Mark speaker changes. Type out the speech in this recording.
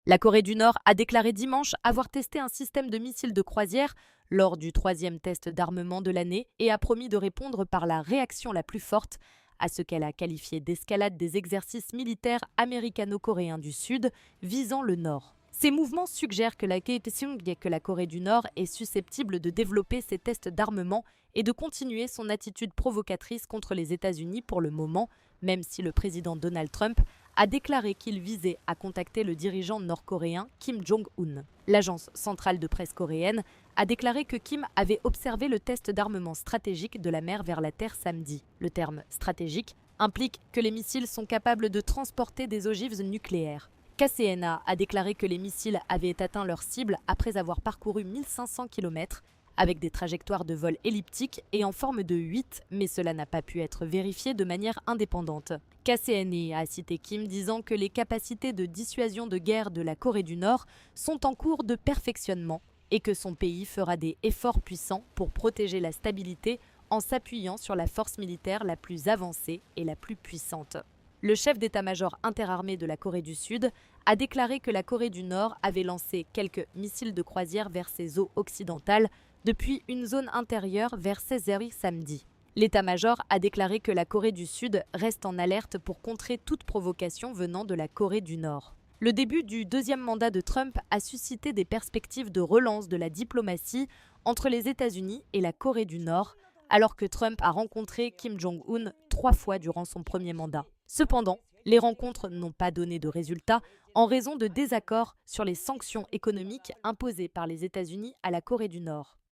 Speaker 1: La Corée du Nord a déclaré dimanche avoir testé un système de missiles de croisière lors du troisième test d'armement de l'année et a promis de répondre par la réaction la plus forte à ce qu'elle a qualifié d'escalade des exercices militaires américano-coréens du Sud visant le Nord. Ces mouvements suggèrent que la Corée du Nord est susceptible de développer ses tests d'armement et de continuer son attitude provocatrice contre les États-Unis pour le moment, même si le président Donald Trump a déclaré qu'il visait à contacter le dirigeant nord-coréen Kim Jong-un. L'agence centrale de presse coréenne a déclaré que Kim avait observé le test d'armement stratégique de la mer vers la Terre samedi. Le terme stratégique implique que les missiles sont capables de transporter des ogives nucléaires. KCNA a déclaré que les missiles avaient atteint leur cible après avoir parcouru 1500 km avec des trajectoires de vol elliptiques et en forme de 8, mais cela n'a pas pu être vérifié de manière indépendante. KCNA a cité Kim disant que les capacités de dissuasion de guerre de la Corée du Nord sont en cours de perfectionnement et que son pays fera des efforts puissants pour protéger la stabilité en s'appuyant sur la force militaire la plus avancée et la plus puissante. Le chef d'état-major interarmé de la Corée du Sud a déclaré que la Corée du Nord avait lancé quelques missiles de croisière vers ses eaux occidentales depuis une zone intérieure vers 16h samedi. L'état-major a déclaré que la Corée du Sud reste en alerte pour contrer toute provocation venant de la Corée du Nord. Le début du deuxième mandat de Trump a suscité des perspectives de relance de la diplomatie entre les États-Unis et la Corée du Nord, alors que Trump a rencontré Kim Jong-un 3 fois durant son premier mandat. Cependant, les rencontres n'ont pas donné de résultats en raison de désaccords sur les sanctions économiques imposées par les États-Unis à la Corée du Nord.